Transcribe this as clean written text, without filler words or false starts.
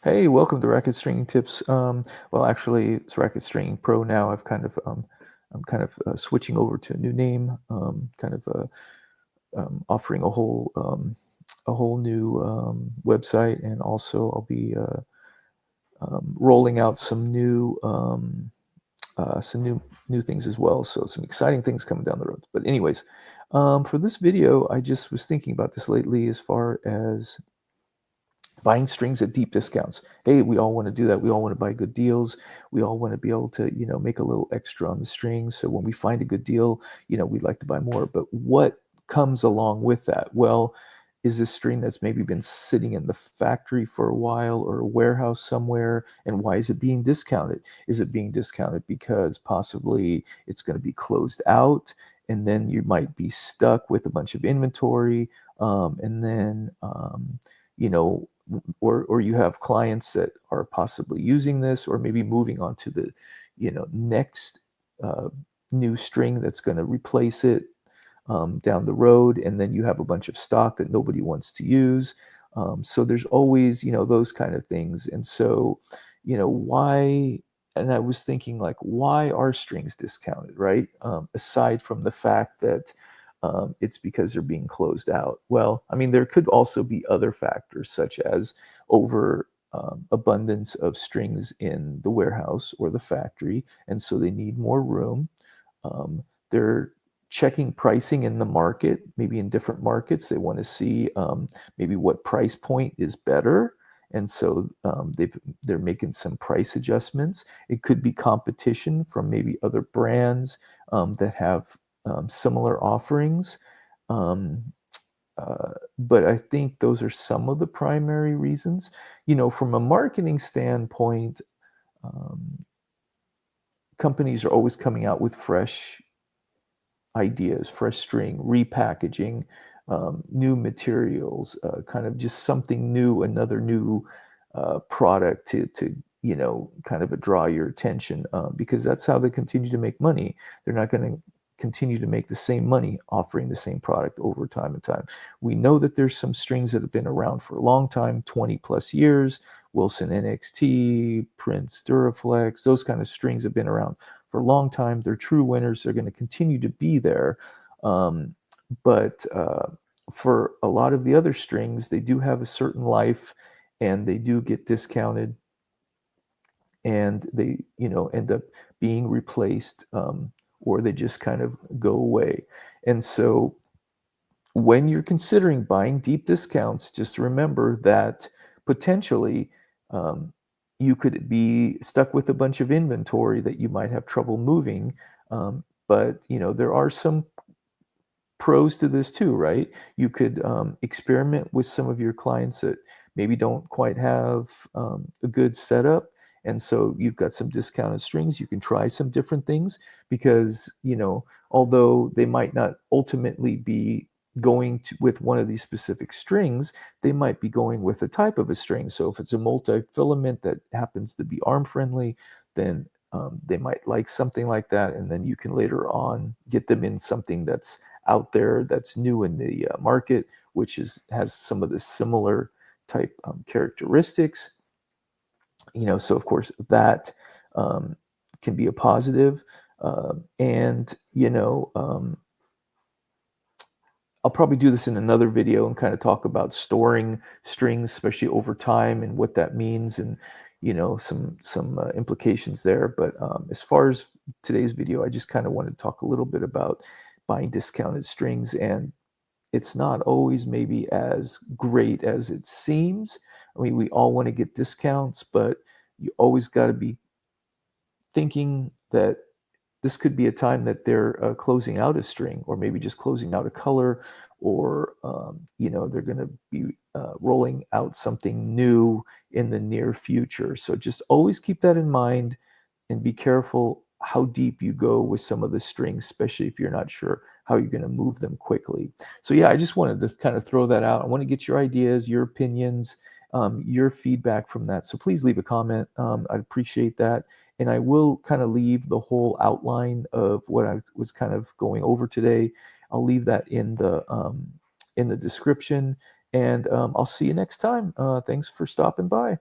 Hey, welcome to Racket Stringing Tips. Well, actually, it's Racket Stringing Pro now. I'm kind of switching over to a new name. Offering a whole new website, and also I'll be rolling out some new things as well. So some exciting things coming down the road. But anyways, for this video, I just was thinking about this lately as far as buying strings at deep discounts. Hey, we all want to do that. We all want to buy good deals. We all want to be able to, make a little extra on the strings. So when we find a good deal, we'd like to buy more. But what comes along with that? Well, is this string that's maybe been sitting in the factory for a while or a warehouse somewhere? And why is it being discounted? Is it being discounted because possibly it's going to be closed out? And then you might be stuck with a bunch of inventory. And then, you know, or you have clients that are possibly using this, or maybe moving on to the next uh, new string that's going to replace it down the road, and then you have a bunch of stock that nobody wants to use. So there's always those kind of things. And so why, and I was thinking, like, why are strings discounted, right? Aside from the fact that it's because they're being closed out. Well, I mean, there could also be other factors, such as over abundance of strings in the warehouse or the factory, and so they need more room. They're checking pricing in the market, maybe in different markets. They want to see maybe what price point is better. And so they're making some price adjustments. It could be competition from maybe other brands that have similar offerings. Um, but I think those are some of the primary reasons. From a marketing standpoint, um, companies are always coming out with fresh ideas, fresh string, repackaging, new materials, kind of just something new, another new product to kind of draw your attention, because that's how they continue to make money. They're not going to continue to make the same money offering the same product over time and time. We know that there's some strings that have been around for a long time, 20 plus years. Wilson NXT, Prince Duraflex, those kind of strings have been around for a long time. They're true winners. They're going to continue to be there. But for a lot of the other strings, they do have a certain life, and they do get discounted, and they end up being replaced, or they just kind of go away. And so when you're considering buying deep discounts, just remember that potentially um, you could be stuck with a bunch of inventory that you might have trouble moving. But there are some pros to this too, right? You could experiment with some of your clients that maybe don't quite have a good setup. And so you've got some discounted strings. You can try some different things, because, although they might not ultimately be going with one of these specific strings, they might be going with a type of a string. So if it's a multi-filament that happens to be arm friendly, then they might like something like that. And then you can later on get them in something that's out there, that's new in the market, which has some of the similar type characteristics. So of course that um, can be a positive. And I'll probably do this in another video and kind of talk about storing strings, especially over time, and what that means, and some implications there. But as far as today's video, I just kind of wanted to talk a little bit about buying discounted strings. And it's not always maybe as great as it seems. I mean, we all want to get discounts, but you always got to be thinking that this could be a time that they're closing out a string, or maybe just closing out a color, or they're going to be rolling out something new in the near future. So just always keep that in mind, and be careful how deep you go with some of the strings, especially if you're not sure how you're going to move them quickly. So yeah, I just wanted to kind of throw that out. I want to get your ideas, your opinions, your feedback from that. So please leave a comment. I'd appreciate that. And I will kind of leave the whole outline of what I was kind of going over today. I'll leave that in the description, and I'll see you next time. Thanks for stopping by.